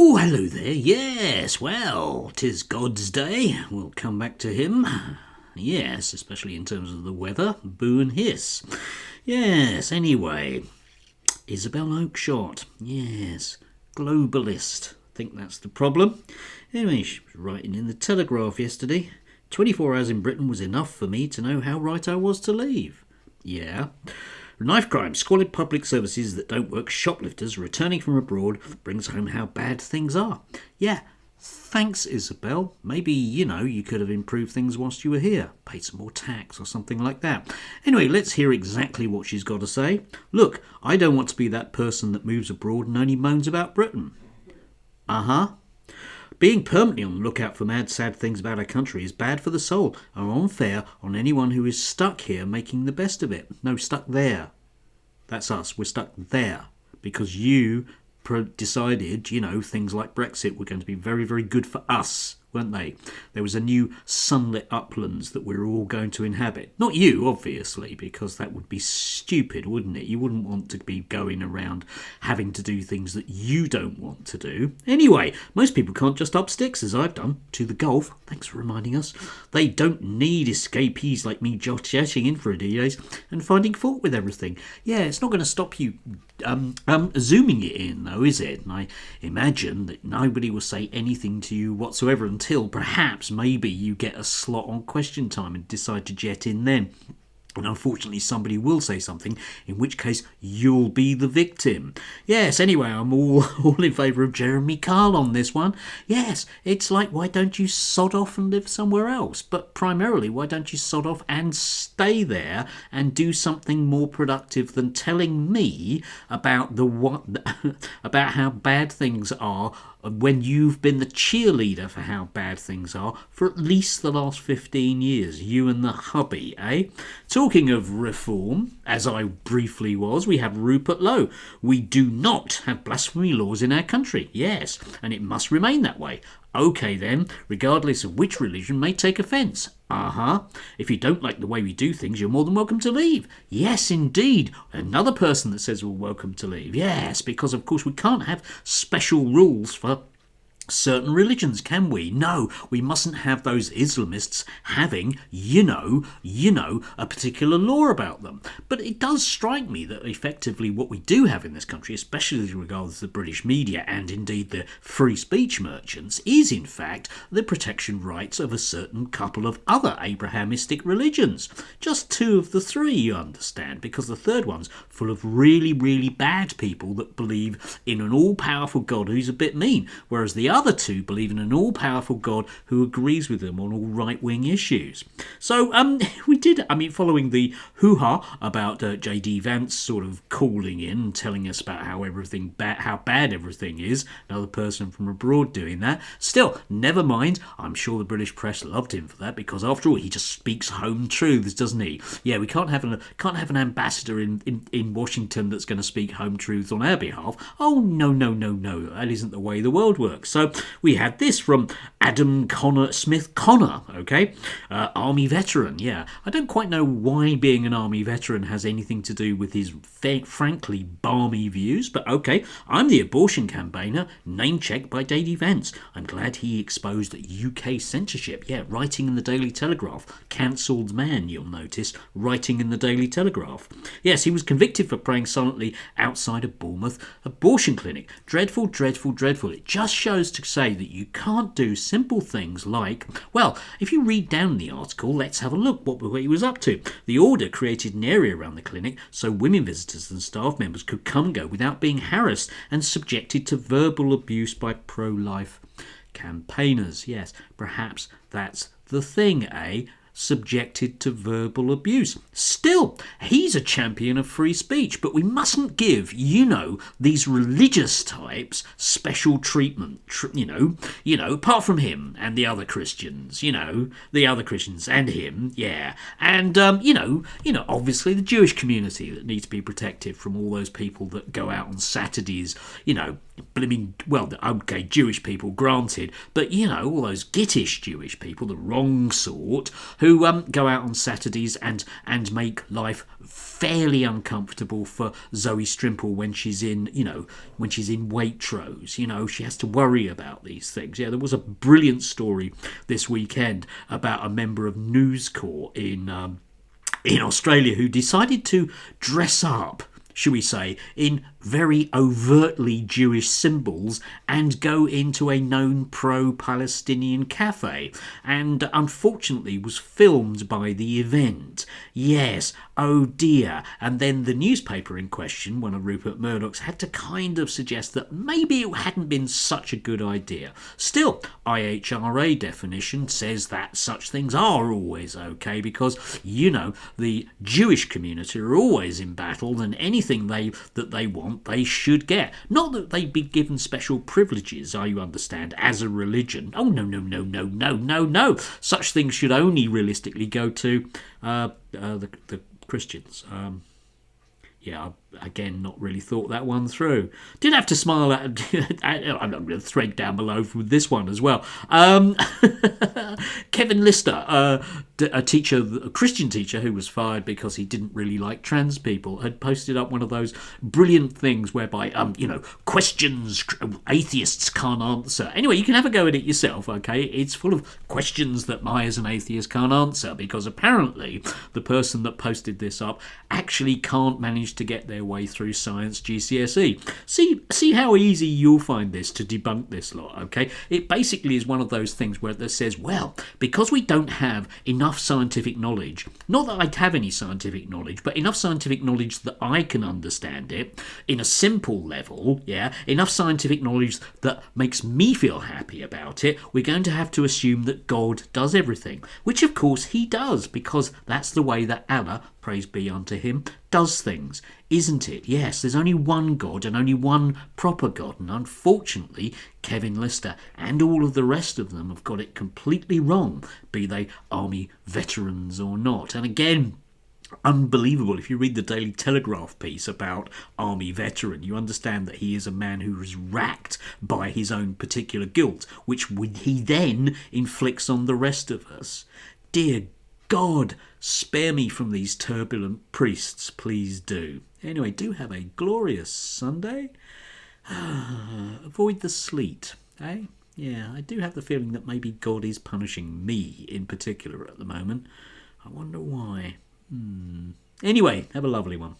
Oh, hello there. Yes, well, 'tis God's day. We'll come back to him. Yes, especially in terms of the weather. Boo and hiss. Yes, anyway. Isabel Oakeshott. Yes. Globalist. Think that's the problem. Anyway, she was writing in the Telegraph yesterday. 24 hours in Britain was enough for me to know how right I was to leave. Yeah. Knife crime, squalid public services that don't work, shoplifters returning from abroad brings home how bad things are. Yeah, thanks, Isabel. Maybe, you could have improved things whilst you were here. Paid some more tax or something like that. Anyway, let's hear exactly what she's got to say. Look, I don't want to be that person that moves abroad and only moans about Britain. Uh-huh. Being permanently on the lookout for mad, sad things about our country is bad for the soul and unfair on anyone who is stuck here making the best of it. No, stuck there. That's us. We're stuck there because you decided, things like Brexit were going to be very, very good for us, weren't they? There was a new sunlit uplands that we're all going to inhabit. Not you, obviously, because that would be stupid, wouldn't it? You wouldn't want to be going around having to do things that you don't want to do. Anyway, most people can't just up sticks, as I've done, to the Gulf. Thanks for reminding us. They don't need escapees like me joshing in for a few days and finding fault with everything. Yeah, it's not going to stop you zooming it in, though, is it? And I imagine that nobody will say anything to you whatsoever until perhaps maybe you get a slot on Question Time and decide to jet in then. And unfortunately somebody will say something, in which case you'll be the victim. Yes, anyway, I'm all in favour of Jeremy Kyle on this one. Yes, it's like, why don't you sod off and live somewhere else? But primarily, why don't you sod off and stay there and do something more productive than telling me about about how bad things are when you've been the cheerleader for how bad things are for at least the last 15 years, you and the hubby, eh? Talking of reform, as I briefly was, we have Rupert Lowe. We do not have blasphemy laws in our country, yes, and it must remain that way. OK then, regardless of which religion may take offence. Uh-huh. If you don't like the way we do things, you're more than welcome to leave. Yes, indeed. Another person that says we're welcome to leave. Yes, because of course we can't have special rules for certain religions, can we? No, we mustn't have those Islamists having, a particular law about them. But it does strike me that effectively what we do have in this country, especially as regards the British media and indeed the free speech merchants, is in fact the protection rights of a certain couple of other Abrahamistic religions. Just two of the three, you understand, because the third one's full of really, really bad people that believe in an all-powerful God who's a bit mean, whereas the other two believe in an all-powerful God who agrees with them on all right-wing issues. So we did, following the hoo-ha about J.D. Vance sort of calling in and telling us about how bad everything is, another person from abroad doing that. Still, never mind, I'm sure the British press loved him for that, because after all, he just speaks home truths, doesn't he? Yeah, we can't have an ambassador in Washington that's going to speak home truths on our behalf. Oh, no, that isn't the way the world works. So we had this from Adam Smith Connor, okay? Army veteran, yeah. I don't quite know why being an army veteran has anything to do with his frankly balmy views, but okay. I'm the abortion campaigner, name-checked by J.D. Vance. I'm glad he exposed UK censorship. Yeah, writing in the Daily Telegraph. Cancelled man, you'll notice, writing in the Daily Telegraph. Yes, he was convicted for praying silently outside a Bournemouth abortion clinic. Dreadful, dreadful, dreadful. It just shows to say that you can't do simple things like, well, if you read down the article, let's have a look what he was up to. The order created an area around the clinic so women visitors and staff members could come and go without being harassed and subjected to verbal abuse by pro-life campaigners. Yes, perhaps that's the thing, eh? Subjected to verbal abuse. Still, he's a champion of free speech, but we mustn't give, these religious types special treatment, apart from him and the other Christians, the other Christians and him, yeah. And, obviously the Jewish community that needs to be protected from all those people that go out on Saturdays, Jewish people, granted, but, all those gittish Jewish people, the wrong sort, who go out on Saturdays and make life fairly uncomfortable for Zoe Strimple when she's in, when she's in Waitrose. She has to worry about these things. Yeah, there was a brilliant story this weekend about a member of News Corps in Australia who decided to dress up, should we say, in very overtly Jewish symbols and go into a known pro-Palestinian cafe, and unfortunately was filmed by the event. Yes, oh dear. And then the newspaper in question, one of Rupert Murdoch's, had to kind of suggest that maybe it hadn't been such a good idea. Still, IHRA definition says that such things are always okay because, the Jewish community are always in battle, and anything that they want, they should get. Not that they'd be given special privileges, you understand, as a religion. Oh, no. Such things should only realistically go to the Christians. Again, not really thought that one through. Did have to smile at I'm going to thread down below with this one as well. Kevin Lister, a Christian teacher who was fired because he didn't really like trans people, had posted up one of those brilliant things whereby, questions atheists can't answer. Anyway, you can have a go at it yourself, okay? It's full of questions that I as an atheist can't answer, because apparently the person that posted this up actually can't manage to get their way through science GCSE. See how easy you'll find this to debunk this lot, okay? It basically is one of those things where it says, well, because we don't have enough scientific knowledge, not that I have any scientific knowledge, but enough scientific knowledge that I can understand it in a simple level, enough scientific knowledge that makes me feel happy about it, we're going to have to assume that God does everything, which of course he does, because that's the way that Allah, praise be unto him, does things, isn't it? Yes, there's only one God and only one proper God, and unfortunately Kevin Lister and all of the rest of them have got it completely wrong, be they army veterans or not. And again, unbelievable. If you read the Daily Telegraph piece about army veteran, you understand that he is a man who is racked by his own particular guilt, which he then inflicts on the rest of us. Dear God, spare me from these turbulent priests, please do. Anyway, do have a glorious Sunday. Avoid the sleet, eh? Yeah, I do have the feeling that maybe God is punishing me in particular at the moment. I wonder why. Anyway, have a lovely one.